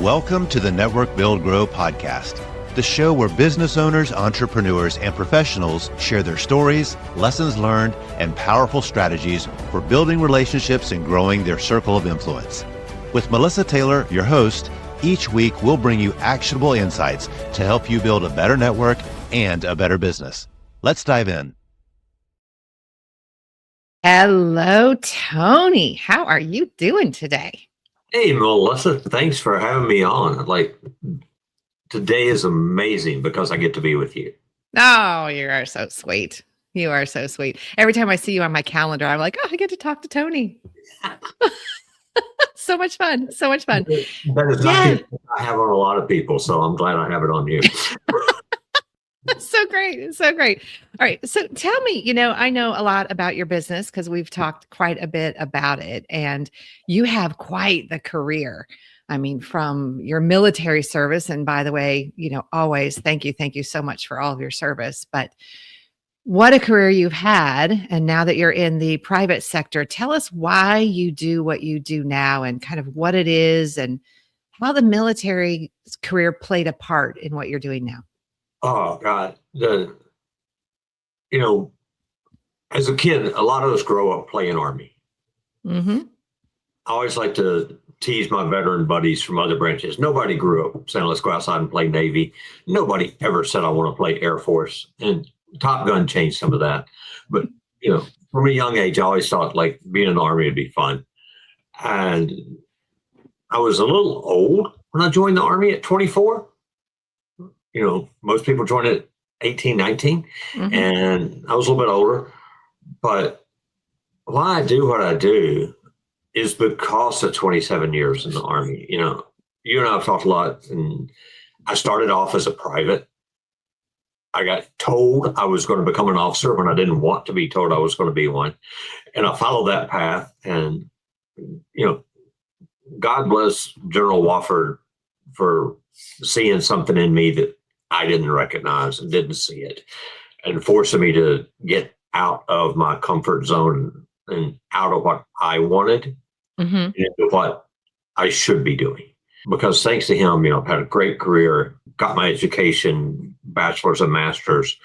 Welcome to the Network Build Grow podcast, the show where business owners, entrepreneurs, and professionals share their stories, lessons learned, and powerful strategies for building relationships and growing their circle of influence. With Melissa Taylor, your host, each week we'll bring you actionable insights to help you build a better network and a better business. Let's dive in. Hello, Tony. How are you doing today? Hey, Melissa, thanks for having me on. Today is amazing because I get to be with you. Oh, you are so sweet. You are so sweet. Every time I see you on my calendar, I'm like, oh, I get to talk to Tony. So much fun. So much fun. That is not I have on a lot of people, so I'm glad I have it on you. So great. So great. All right. So tell me, I know a lot about your business because we've talked quite a bit about it, and you have quite the career. I mean, from your military service, and by the way, always thank you so much for all of your service, but what a career you've had. And now that you're in the private sector, tell us why you do what you do now and kind of what it is and how the military career played a part in what you're doing now. Oh, God. As a kid, a lot of us grow up playing Army. Mm-hmm. I always like to tease my veteran buddies from other branches. Nobody grew up saying, let's go outside and play Navy. Nobody ever said, I want to play Air Force. And Top Gun changed some of that. But, from a young age, I always thought being in the Army would be fun. And I was a little old when I joined the Army at 24. Most people join at 18, 19, and I was a little bit older. But why I do what I do is because of 27 years in the Army. You and I have talked a lot, and I started off as a private. I got told I was going to become an officer when I didn't want to be told I was going to be one. And I followed that path. And, God bless General Wofford for seeing something in me that I didn't recognize and didn't see it, and forcing me to get out of my comfort zone and out of what I wanted into what I should be doing. Because thanks to him, I've had a great career, got my education, bachelor's and master's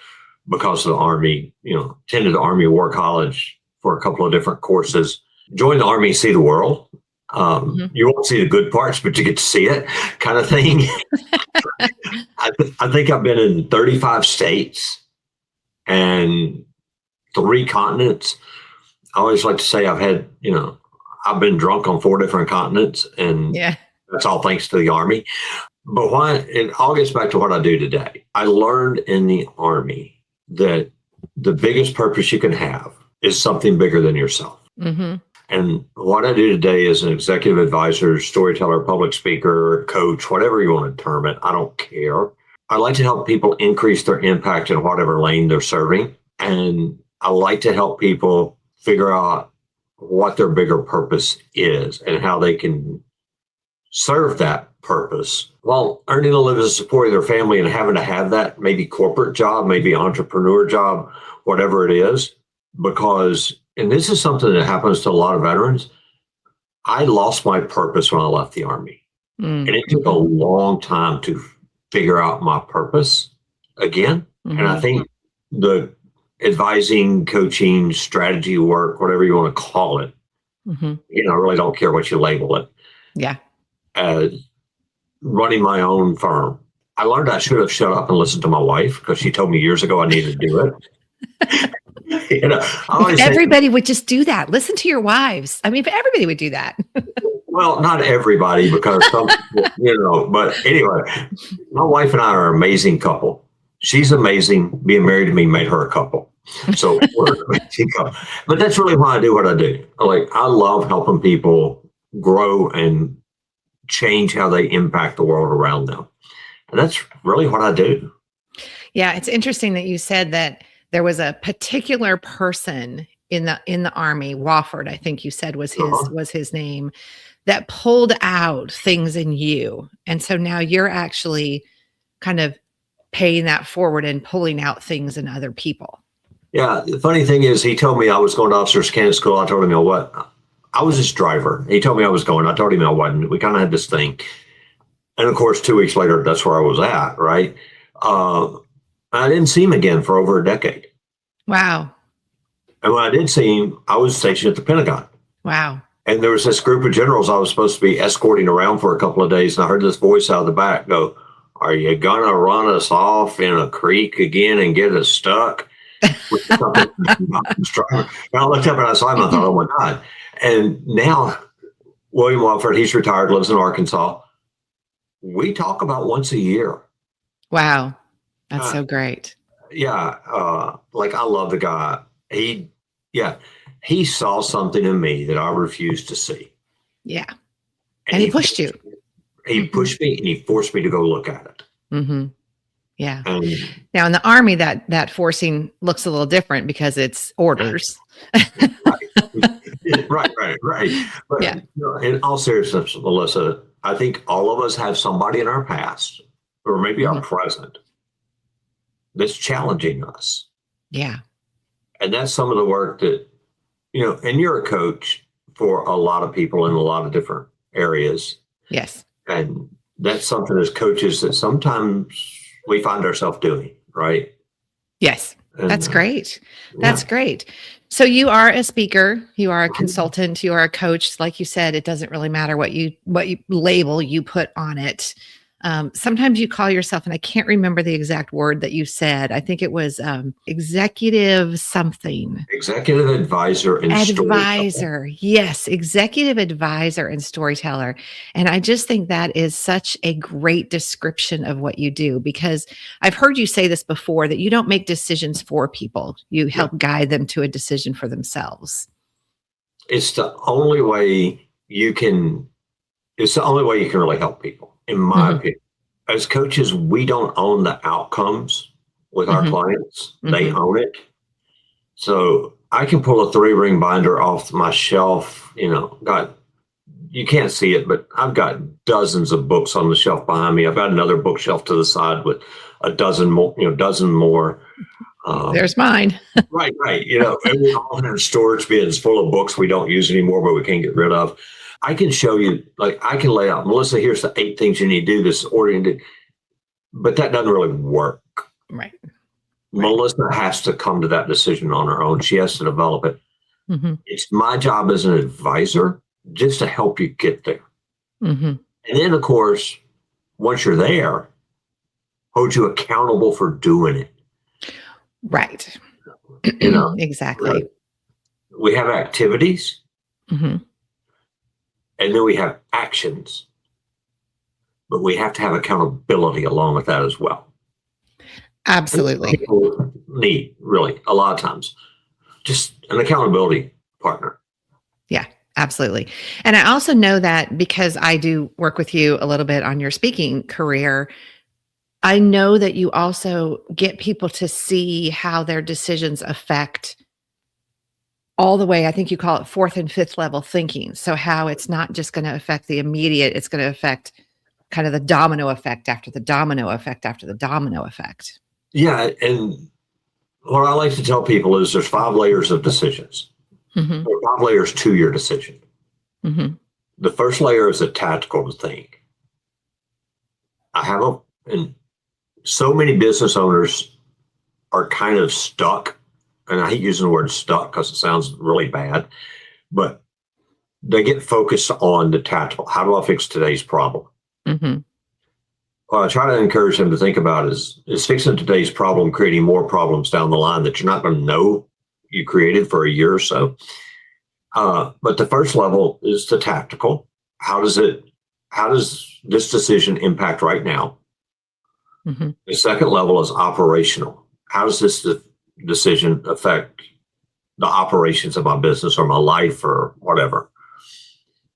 because of the Army, attended the Army War College for a couple of different courses, joined the Army, see the world. You won't see the good parts, but you get to see it, kind of thing. I think I've been in 35 states and 3 continents. I always like to say I've I've been drunk on 4 different continents, and that's all thanks to the Army. But it all gets back to what I do today. I learned in the Army that the biggest purpose you can have is something bigger than yourself. Mm-hmm. And what I do today as an executive advisor, storyteller, public speaker, coach, whatever you want to term it, I don't care. I like to help people increase their impact in whatever lane they're serving. And I like to help people figure out what their bigger purpose is and how they can serve that purpose while earning a living to support their family and having to have that maybe corporate job, maybe entrepreneur job, whatever it is. Because, and this is something that happens to a lot of veterans, I lost my purpose when I left the Army. And it took a long time to figure out my purpose again. And I think the advising, coaching, strategy work, whatever you want to call it, I really don't care what you label it. Yeah. Running my own firm. I learned I should have shut up and listened to my wife because she told me years ago I needed to do it. If everybody would just do that. Listen to your wives. I mean, if everybody would do that. Well, not everybody, because some people, but anyway, my wife and I are an amazing couple. She's amazing. Being married to me made her a couple. So we're an amazing couple. But that's really why I do what I do. I love helping people grow and change how they impact the world around them. And that's really what I do. Yeah, it's interesting that you said that there was a particular person in the Army, Wofford, I think you said was his name, that pulled out things in you. And so now you're actually kind of paying that forward and pulling out things in other people. Yeah. The funny thing is, he told me I was going to officers candidate school. I told him, what? I was his driver. He told me I was going. I told him I wasn't. We kind of had this thing. And of course, 2 weeks later, that's where I was at, right? I didn't see him again for over a decade. Wow. And when I did see him, I was stationed at the Pentagon. Wow. And there was this group of generals I was supposed to be escorting around for a couple of days. And I heard this voice out of the back go, "Are you going to run us off in a creek again and get us stuck?" And I looked up and I saw him. I thought, oh my God. And now William Walford, he's retired, lives in Arkansas. We talk about once a year. Wow. That's so great. Yeah. Like I love the guy. He saw something in me that I refused to see. Yeah. And he pushed you. He pushed me and he forced me to go look at it. Mm-hmm. Yeah. Now in the Army, that forcing looks a little different because it's orders. Right. But yeah. In all seriousness, Melissa, I think all of us have somebody in our past or maybe our present that's challenging us. Yeah. And that's some of the work that, and you're a coach for a lot of people in a lot of different areas. Yes. And that's something as coaches that sometimes we find ourselves doing, right? Yes. And, that's great. That's great. So you are a speaker, you are a consultant, you are a coach. Like you said, it doesn't really matter what you label you put on it. Sometimes you call yourself, and I can't remember the exact word that you said. I think it was executive something. Executive advisor and advisor. Yes, executive advisor and storyteller. And I just think that is such a great description of what you do, because I've heard you say this before, that you don't make decisions for people. You help guide them to a decision for themselves. It's the only way you can really help people. In my opinion, as coaches, we don't own the outcomes with our clients. They own it. So I can pull a 3-ring binder off my shelf, you can't see it, but I've got dozens of books on the shelf behind me. I've got another bookshelf to the side with a dozen more. There's mine. Right. And we all have storage bins full of books we don't use anymore, but we can't get rid of. I can show you, I can lay out, Melissa, here's the 8 things you need to do, this oriented, but that doesn't really work. Right. Melissa has to come to that decision on her own. She has to develop it. It's my job as an advisor just to help you get there. And then, of course, once you're there, hold you accountable for doing it. Right. Exactly. We have activities. And then we have actions, but we have to have accountability along with that as well. Absolutely. People need, really, a lot of times, just an accountability partner. Yeah, absolutely. And I also know that because I do work with you a little bit on your speaking career, I know that you also get people to see how their decisions affect all the way, I think you call it 4th and 5th level thinking. So how it's not just going to affect the immediate, it's going to affect kind of the domino effect after the domino effect after the domino effect. Yeah. And what I like to tell people is there's 5 layers of decisions. There are 5 layers to your decision. The first layer is a tactical thing. And so many business owners are kind of stuck. And I hate using the word stuck because it sounds really bad, but they get focused on the tactical. How do I fix today's problem? What I try to encourage them to think about is fixing today's problem creating more problems down the line that you're not going to know you created for a year or so. But the first level is the tactical. How does this decision impact right now? The second level is operational. How does this decision affect the operations of my business or my life or whatever?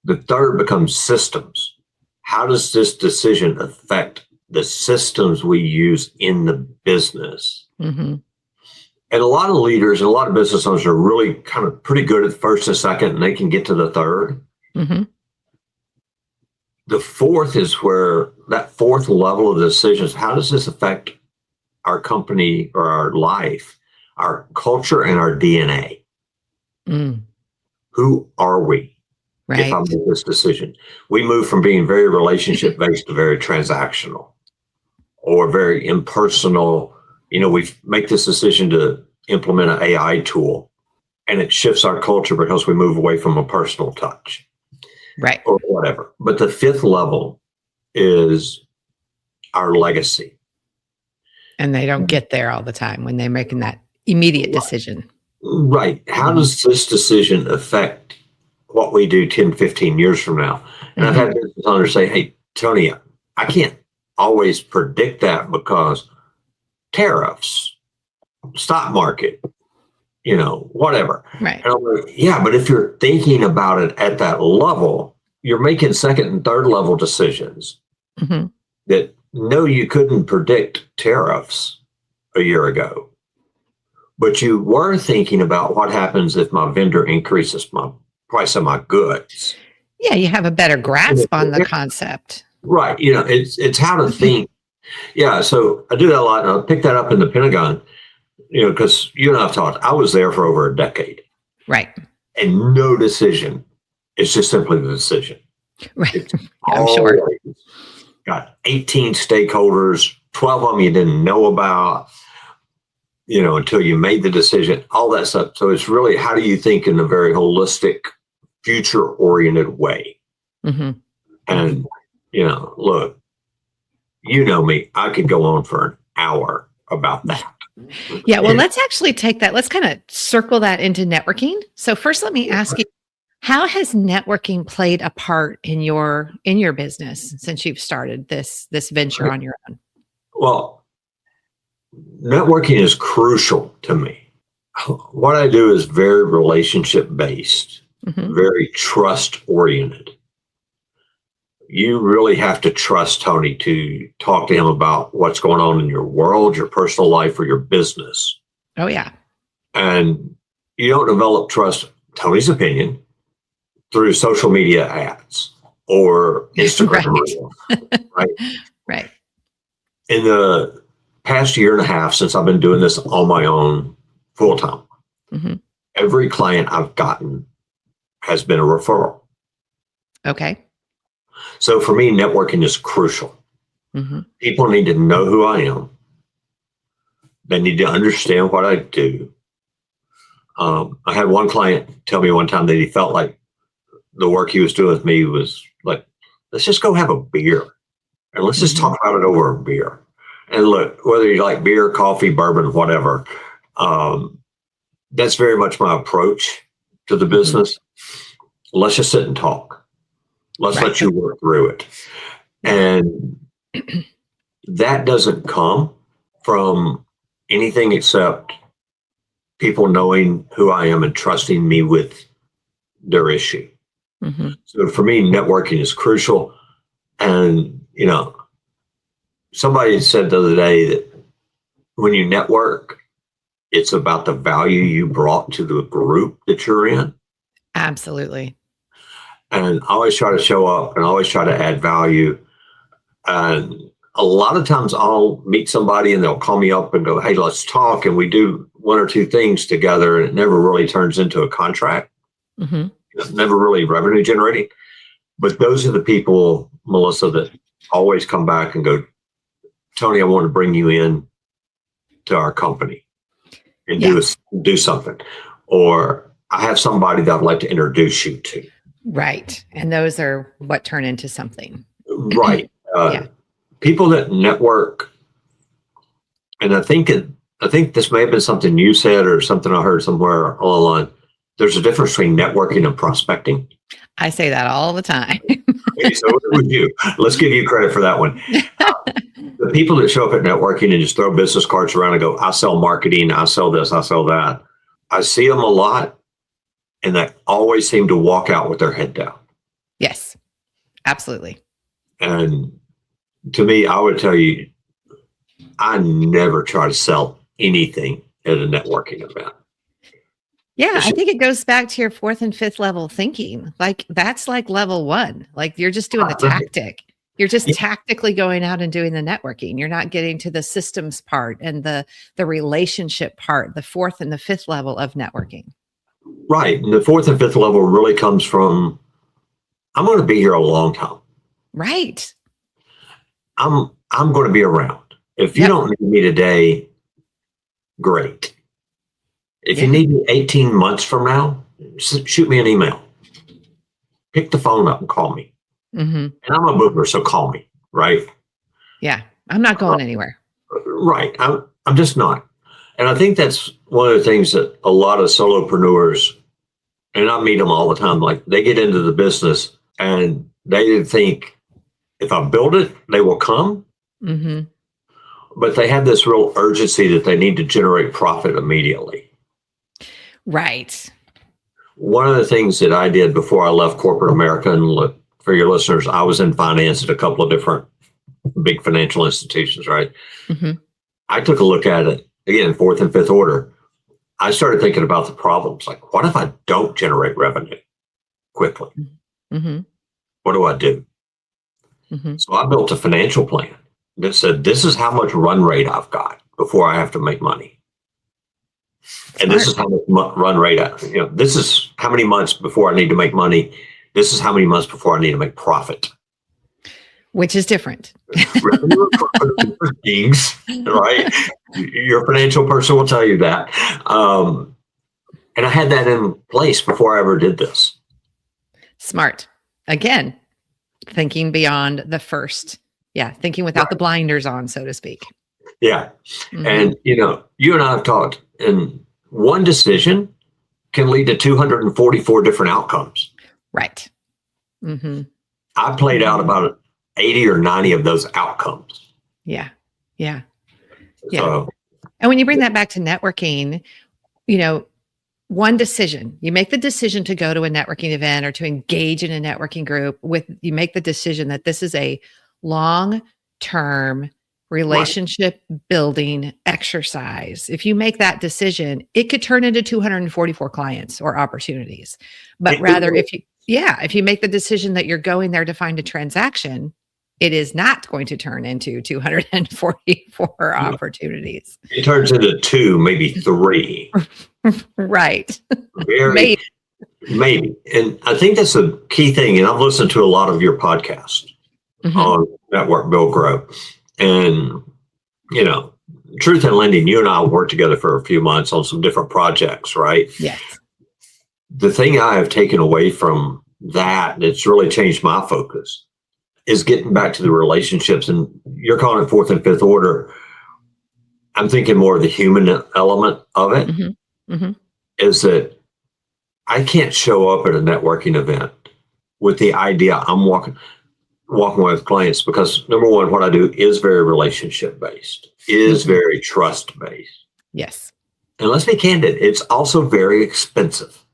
The third becomes systems. How does this decision affect the systems we use in the business? And a lot of leaders and a lot of business owners are really kind of pretty good at first and second, and they can get to the third. The fourth is where that 4th level of decisions, how does this affect our company or our life, our culture and our DNA? Who are we? if I make this decision. We move from being very relationship based to very transactional or very impersonal. We make this decision to implement an AI tool, and it shifts our culture because we move away from a personal touch. Right. Or whatever. But the fifth level is our legacy. And they don't get there all the time when they're making that immediate decision. Right. How does this decision affect what we do 10, 15 years from now? And I've had business owners say, hey, Tony, I can't always predict that because tariffs, stock market, whatever. Right. And I'm like, yeah, but if you're thinking about it at that level, you're making second and third level decisions that no, you couldn't predict tariffs a year ago, but you were thinking about what happens if my vendor increases my price of my goods. Yeah, you have a better grasp on the concept. Right. It's how to think. Yeah. So I do that a lot, and I pick that up in the Pentagon, because you and I have talked. I was there for over a decade. Right. And no decision. It's just simply the decision. Right. I'm sure. Got 18 stakeholders, 12 of them you didn't know about, until you made the decision, all that stuff. So it's really, how do you think in a very holistic, future-oriented way? And, look, me, I could go on for an hour about that. Yeah, well, let's actually take that. Let's kind of circle that into networking. So first, let me ask you, how has networking played a part in your business since you've started this venture on your own? Well, networking is crucial to me. What I do is very relationship based, very trust oriented. You really have to trust Tony to talk to him about what's going on in your world, your personal life, or your business. Oh, yeah. And you don't develop trust, Tony's opinion, through social media ads or Instagram reels, right? Right. In the past year and a half, since I've been doing this on my own full time, every client I've gotten has been a referral. Okay. So for me, networking is crucial. People need to know who I am. They need to understand what I do. I had one client tell me one time that he felt like the work he was doing with me was like, let's just go have a beer and let's just talk about it over a beer. And look, whether you like beer, coffee, bourbon, whatever, that's very much my approach to the business. Let's just sit and talk. Let's let you work through it. And that doesn't come from anything except people knowing who I am and trusting me with their issue. So for me, networking is crucial. And, somebody said the other day that when you network, it's about the value you brought to the group that you're in. Absolutely. And I always try to show up and always try to add value. And a lot of times I'll meet somebody and they'll call me up and go, hey, let's talk. And we do one or two things together, and it never really turns into a contract. Never really revenue generating. But those are the people, Melissa, that always come back and go, Tony, I want to bring you in to our company and do something. Or I have somebody that I'd like to introduce you to. Right. And those are what turn into something. Right. People that network, and I think this may have been something you said or something I heard somewhere along the line. There's a difference between networking and prospecting. I say that all the time. Okay, so what would you? Let's give you credit for that one. The people that show up at networking and just throw business cards around and go, I sell marketing, I sell this, I sell that. I see them a lot, and they always seem to walk out with their head down. Yes, absolutely. And to me, I would tell you, I never try to sell anything at a networking event. Yeah, I think it goes back to your fourth and fifth level thinking. Like that's like level one. Like you're just doing the tactic. You're just tactically going out and doing the networking. You're not getting to the systems part and the relationship part, the fourth and the fifth level of networking. Right. And the fourth and fifth level really comes from I'm going to be here a long time. Right. I'm going to be around. If you don't need me today, great. If you need me 18 months from now, shoot me an email. Pick the phone up and call me. And I'm a boomer, so call me, right? Yeah. I'm not going anywhere. Right. I'm just not. And I think that's one of the things that a lot of solopreneurs, and I meet them all the time, like they get into the business and they think if I build it, they will come. But they have this real urgency that they need to generate profit immediately. Right. One of the things that I did before I left corporate America, and look, for your listeners, I was in finance at a couple of different big financial institutions, right? I took a look at it, again, fourth and fifth order. I started thinking about the problems. Like, what if I don't generate revenue quickly? What do I do? So I built a financial plan that said, this is how much run rate I've got before I have to make money. And this is how much run rate, this is how many months before I need to make money. This is how many months before I need to make profit. Which is different. Revenue are things, right? Your financial person will tell you that. And I had that in place before I ever did this. Smart. Again, thinking beyond the first. Yeah. Thinking without the blinders on, so to speak. Yeah. And, you and I have talked, and one decision can lead to 244 different outcomes. Right. I played out about 80 or 90 of those outcomes. Yeah. So, and when you bring that back to networking, one decision, you make the decision to go to a networking event or to engage in a networking group you make the decision that this is a long-term relationship building exercise. If you make that decision, it could turn into 244 clients or opportunities. But rather, if you make the decision that you're going there to find a transaction, it is not going to turn into 244 opportunities. It turns into 2, maybe 3. Right. Maybe. And I think that's a key thing. And I've listened to a lot of your podcasts on Network Build Grow. And, Truth in Lending, you and I worked together for a few months on some different projects, right? Yes. The thing I have taken away from that's really changed my focus is getting back to the relationships. And you're calling it fourth and fifth order. I'm thinking more of the human element of it. Is that I can't show up at a networking event with the idea I'm walking with clients, because number one, what I do is very relationship based, is very trust based. Yes. And let's be candid, it's also very expensive.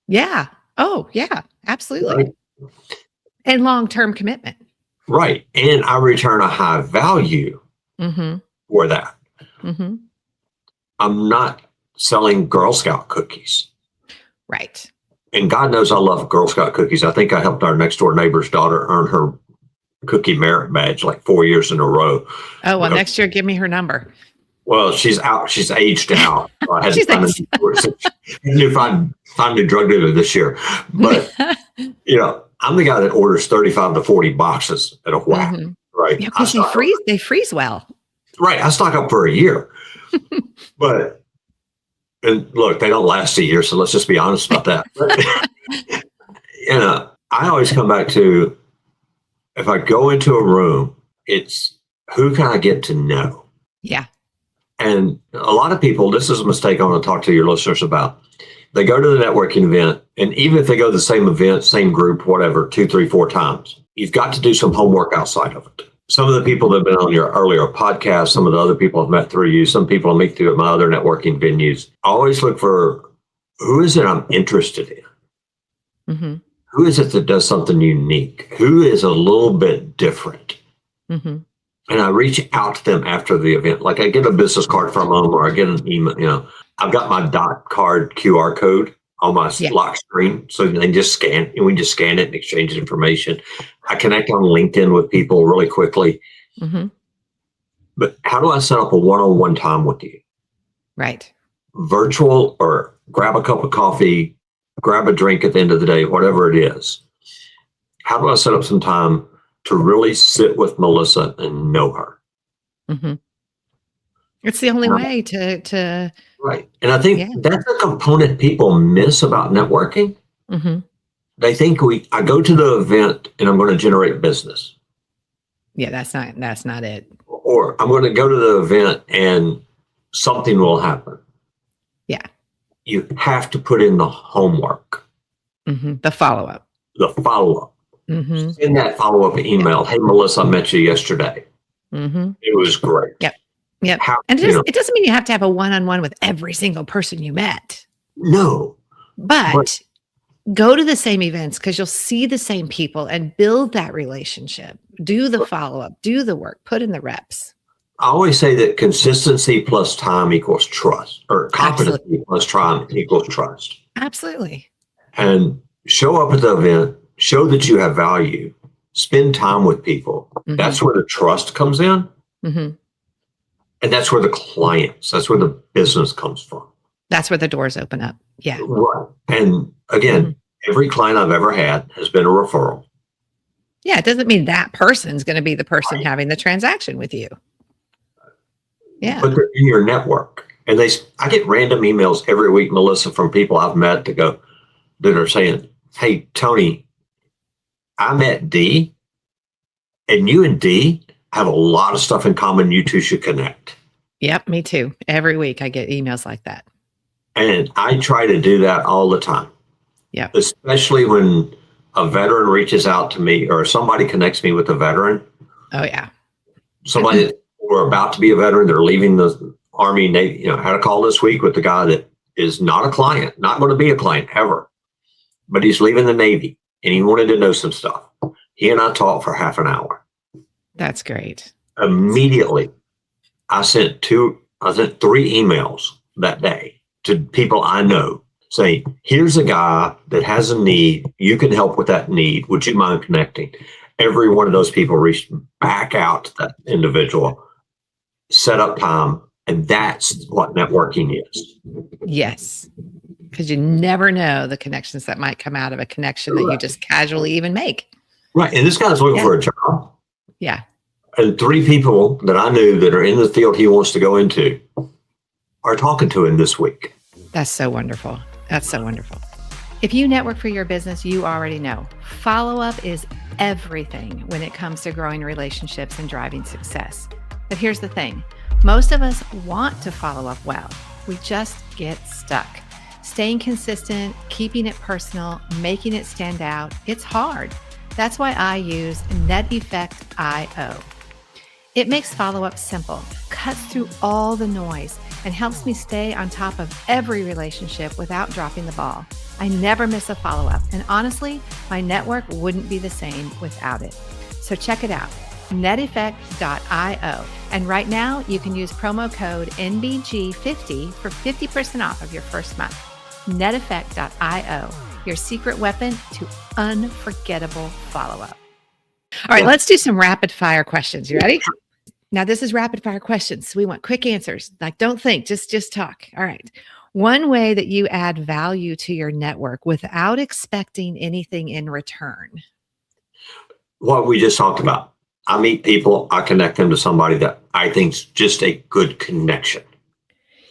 Yeah. Oh, yeah, absolutely. Right? And long-term commitment. Right. And I return a high value for that. I'm not selling Girl Scout cookies. Right. And God knows I love Girl Scout cookies. I think I helped our next door neighbor's daughter earn her cookie merit badge like 4 years in a row. Oh, well, next year, give me her number. Well, she's out. She's aged out. So I had She's to find a new drug dealer this year. But, I'm the guy that orders 35 to 40 boxes at a whack, right? Yeah, because they freeze well. Right. I stock up for a year. And look, they don't last a year, so let's just be honest about that. I always come back to, if I go into a room, it's who can I get to know? Yeah. And a lot of people, this is a mistake I want to talk to your listeners about. They go to the networking event, and even if they go to the same event, same group, whatever, 2, 3, 4 times, you've got to do some homework outside of it. Some of the people that have been on your earlier podcast, some of the other people I've met through you, some people I meet through at my other networking venues, I always look for who is it I'm interested in? Who is it that does something unique? Who is a little bit different? And I reach out to them after the event. Like I get a business card from them, or I get an email. I've got my dot card QR code on my lock screen. So they just scan, and we just scan it and exchange information. I connect on LinkedIn with people really quickly. But how do I set up a one-on-one time with you? Right. Virtual, or grab a cup of coffee, grab a drink at the end of the day, whatever it is. how do I set up some time to really sit with Melissa and know her? Mm-hmm. It's the only way to right. And I think that's a component people miss about networking. Mm-hmm. They think I go to the event and I'm going to generate business. Yeah, that's not it. Or I'm going to go to the event and something will happen. Yeah. You have to put in the homework. Mm-hmm. The follow-up. Mm-hmm. Send that follow-up email. Hey, Melissa, I met you yesterday. Mm-hmm. It was great. Yep. And it doesn't mean you have to have a one-on-one with every single person you met. No. But go to the same events because you'll see the same people and build that relationship. Do the follow-up, do the work, put in the reps. I always say that consistency plus time equals trust, or competency plus time equals trust. Absolutely. And show up at the event, show that you have value, spend time with people. Mm-hmm. That's where the trust comes in. Mm-hmm. And that's where that's where the business comes from. That's where the doors open up. Yeah. Right. And again, every client I've ever had has been a referral. Yeah. It doesn't mean that person's going to be the person having the transaction with you. Yeah. But they're in your network. And I get random emails every week, Melissa, from people I've met that are saying, hey, Tony, I met D, and you and D have a lot of stuff in common. You two should connect. Yep, me too. Every week I get emails like that. And I try to do that all the time. Yeah. Especially when a veteran reaches out to me or somebody connects me with a veteran. Oh, yeah. Somebody we're about to be a veteran, they're leaving the Army, Navy. Had a call this week with the guy that is not a client, not going to be a client ever, but he's leaving the Navy and he wanted to know some stuff. He and I talked for half an hour. That's great. Immediately, I sent 3 emails that day to people I know saying, here's a guy that has a need. You can help with that need. Would you mind connecting? Every one of those people reached back out to that individual, set up time, and that's what networking is. Yes. Because you never know the connections that might come out of a connection that you just casually even make. Right. And this guy's looking for a job. Yeah. And 3 people that I knew that are in the field he wants to go into are talking to him this week. That's so wonderful. That's so wonderful. If you network for your business, you already know follow-up is everything when it comes to growing relationships and driving success. But here's the thing. Most of us want to follow up well. We just get stuck. Staying consistent, keeping it personal, making it stand out, it's hard. That's why I use NetEffect.io. It makes follow-up simple, cuts through all the noise, and helps me stay on top of every relationship without dropping the ball. I never miss a follow-up, and honestly, my network wouldn't be the same without it. So check it out, NetEffect.io. And right now, you can use promo code NBG50 for 50% off of your first month. NetEffect.io, your secret weapon to unforgettable follow-up. All right, let's do some rapid fire questions. You ready? Now, this is rapid fire questions. We want quick answers. Like, don't think, just talk. All right. One way that you add value to your network without expecting anything in return. What we just talked about. I meet people, I connect them to somebody that I think's just a good connection.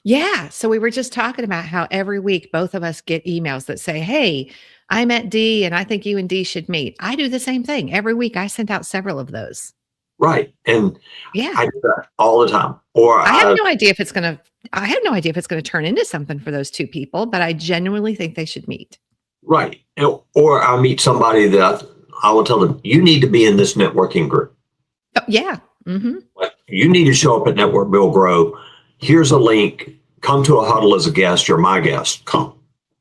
Yeah. So we were just talking about how every week both of us get emails that say, hey, I met D and I think you and D should meet. I do the same thing. Every week I sent out several of those. Right. And yeah, I do that all the time. Or I have no idea if it's going to turn into something for those 2 people, but I genuinely think they should meet. Right. Or I'll meet somebody that I will tell them, you need to be in this networking group. Oh, yeah. Mm-hmm. You need to show up at Network Build Grow. Here's a link. Come to a huddle as a guest. You're my guest. Come.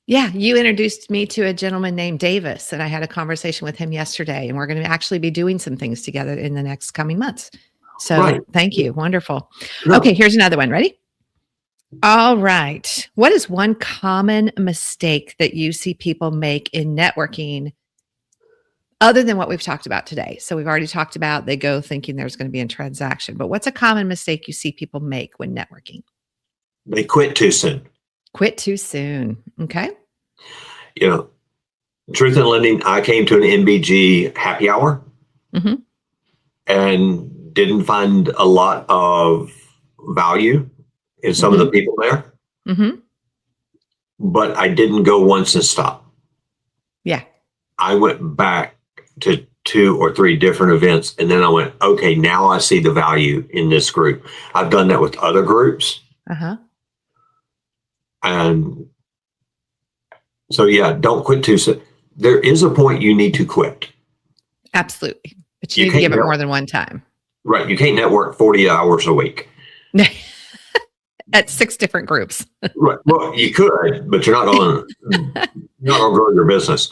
Yeah. You introduced me to a gentleman named Davis, and I had a conversation with him yesterday, and we're going to actually be doing some things together in the next coming months. So Thank you. Wonderful. No. Okay. Here's another one. Ready? All right. What is one common mistake that you see people make in networking other than what we've talked about today? So we've already talked about they go thinking there's going to be a transaction, but what's a common mistake you see people make when networking? They quit too soon. Quit too soon. Okay. Truth in Lending, I came to an MBG happy hour and didn't find a lot of value in some of the people there. But I didn't go once and stop. Yeah. I went back to 2 or 3 different events, and then I went, okay, now I see the value in this group. I've done that with other groups. And so, yeah, don't quit too soon. There is a point you need to quit. Absolutely. But you need to give it more than one time. Right. You can't network 40 hours a week. At 6 different groups. Right. Well, you could, but you're not going to grow your business.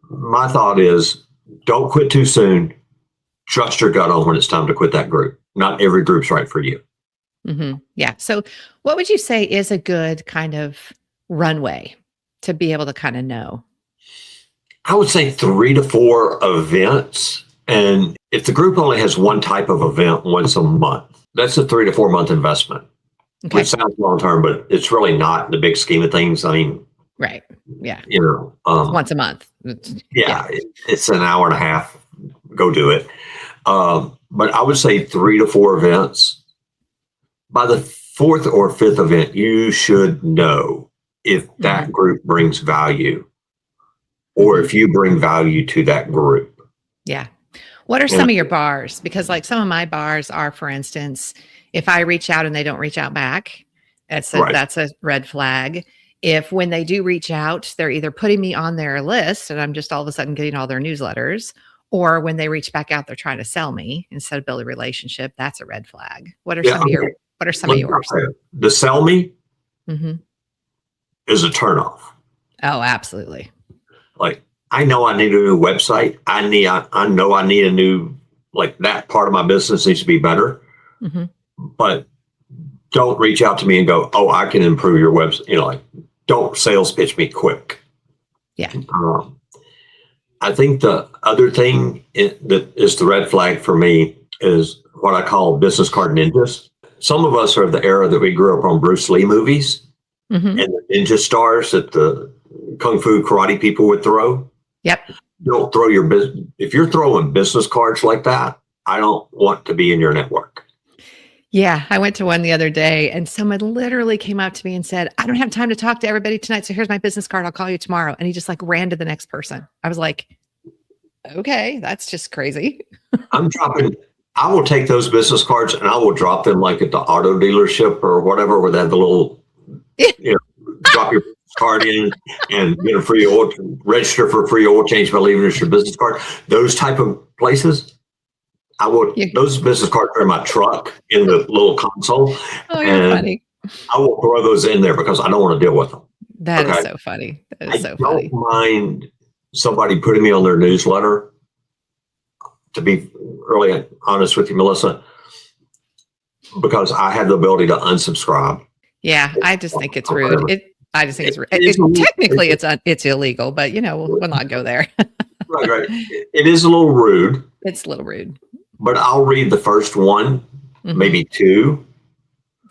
My thought is don't quit too soon. Trust your gut on when it's time to quit that group. Not every group's right for you. Yeah. So what would you say is a good kind of runway to be able to kind of know? I would say 3 to 4 events. And if the group only has one type of event once a month, that's a 3 to 4 month investment. Okay. Which sounds long term, but it's really not in the big scheme of things. I mean, right. Yeah. Once a month. It's an hour and a half. Go do it. But I would say 3 to 4 events. By the 4th or 5th event, you should know if that group brings value or if you bring value to that group. Yeah. What are some of your bars? Because like some of my bars are, for instance, if I reach out and they don't reach out back, that's a red flag. If when they do reach out, they're either putting me on their list and I'm just all of a sudden getting all their newsletters, or when they reach back out, they're trying to sell me instead of build a relationship. That's a red flag. What are some of yours? The sell me is a turnoff. Oh, absolutely. Like, I know I need a new website. I know I need a new, like, that part of my business needs to be better. But don't reach out to me and go, oh, I can improve your website. Don't sales pitch me quick. Yeah. I think the other thing that is the red flag for me is what I call business card ninjas. Some of us are of the era that we grew up on Bruce Lee movies and the ninja stars that the kung fu karate people would throw. Yep. Don't throw your business. If you're throwing business cards like that, I don't want to be in your network. Yeah, I went to one the other day and someone literally came up to me and said, I don't have time to talk to everybody tonight. So here's my business card. I'll call you tomorrow. And he just like ran to the next person. I was like, okay, that's just crazy. I will take those business cards and I will drop them like at the auto dealership or whatever, where they have the little, drop your card in and get a free oil, register for a free oil change by leaving us your business card. Those type of places. Those business cards are in my truck in the little console. Oh, you're funny. I will throw those in there because I don't want to deal with them. That is so funny. That is so funny. I don't mind somebody putting me on their newsletter. To be really honest with you, Melissa, because I have the ability to unsubscribe. Yeah, I just think it's rude. I just think it's rude. Technically, it's illegal, but we'll not go there. Right. It is a little rude. It's a little rude. But I'll read the first one, maybe 2.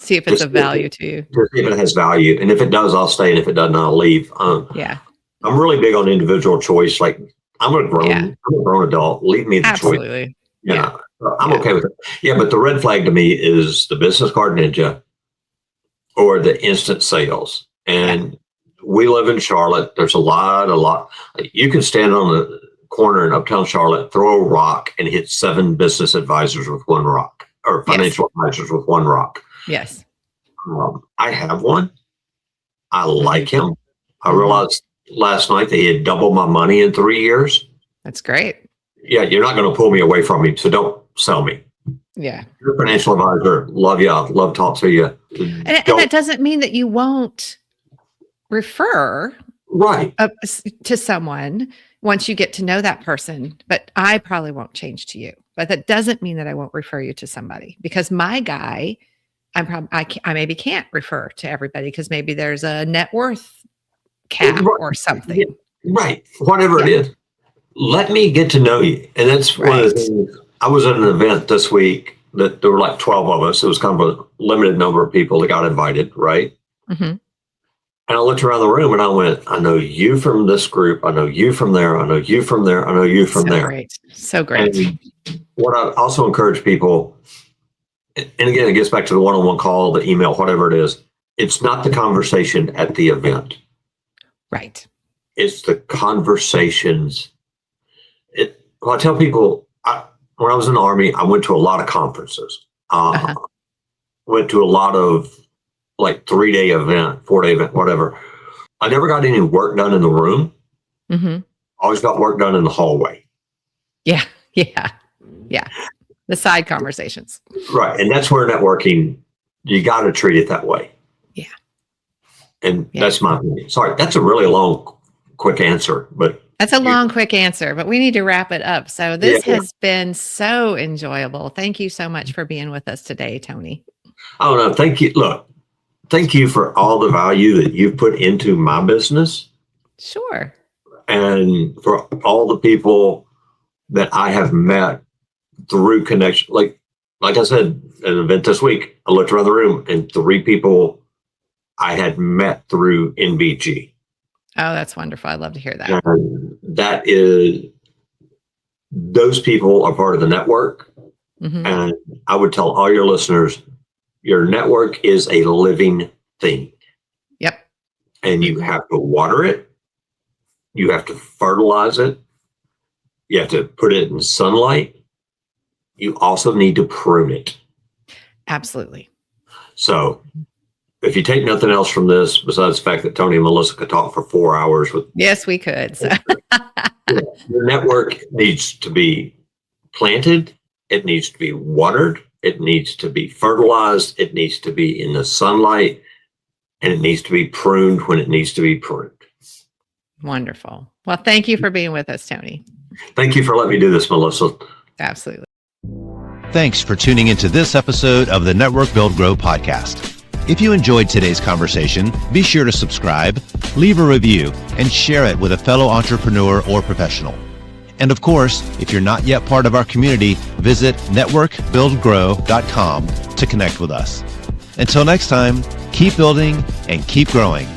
See if it's of value to you. To see if it has value. And if it does, I'll stay. And if it doesn't, I'll leave. Yeah. I'm really big on individual choice. Like, I'm a grown adult. Leave me the choice. Absolutely. Yeah. I'm okay with it. Yeah, but the red flag to me is the business card ninja or the instant sales. And we live in Charlotte. There's a lot. You can stand on the corner in Uptown Charlotte, throw a rock, and hit 7 business advisors with one rock, or financial advisors with one rock. Yes. I have one. I like him. I realized last night that he had doubled my money in 3 years. That's great. Yeah, you're not going to pull me away from him, so don't sell me. Yeah. You're a financial advisor. Love you. Love talk to you. And that doesn't mean that you won't refer to someone once you get to know that person, but I probably won't change to you. But that doesn't mean that I won't refer you to somebody, because my guy, I maybe can't refer to everybody because maybe there's a net worth cap or something. Right. Whatever it is. Let me get to know you. And that's one of the things. I was at an event this week that there were like 12 of us. It was kind of a limited number of people that got invited, right? And I looked around the room and I went, I know you from this group. I know you from there. I know you from there. I know you from there. Great. So great. And what I also encourage people, and again, it gets back to the one-on-one call, the email, whatever it is. It's not the conversation at the event. Right. It's the conversations. I tell people, when I was in the Army, I went to a lot of conferences. Went to a lot of like 3-day event, 4-day event, whatever. I never got any work done in the room. Mm-hmm. Always got work done in the hallway. Yeah. The side conversations. Right. And that's where networking, you got to treat it that way. Yeah. And that's my opinion. Sorry, that's a really long, quick answer, but. That's a long, quick answer, but we need to wrap it up. So this has been so enjoyable. Thank you so much for being with us today, Tony. Oh, no, thank you. Look, thank you for all the value that you've put into my business. Sure. And for all the people that I have met through connection. Like I said, at an event this week, I looked around the room and 3 people I had met through NBG. Oh, that's wonderful. I'd love to hear that. And that is, those people are part of the network. Mm-hmm. And I would tell all your listeners, your network is a living thing. Yep. And you have to water it. You have to fertilize it. You have to put it in sunlight. You also need to prune it. Absolutely. So if you take nothing else from this, besides the fact that Tony and Melissa could talk for 4 hours with. Yes, we could. So. Your network needs to be planted. It needs to be watered. It needs to be fertilized. It needs to be in the sunlight, and it needs to be pruned when it needs to be pruned. Wonderful. Well, thank you for being with us, Tony. Thank you for letting me do this, Melissa. Absolutely. Thanks for tuning into this episode of the Network Build Grow podcast. If you enjoyed today's conversation, be sure to subscribe, leave a review, and share it with a fellow entrepreneur or professional. And of course, if you're not yet part of our community, visit networkbuildgrow.com to connect with us. Until next time, keep building and keep growing.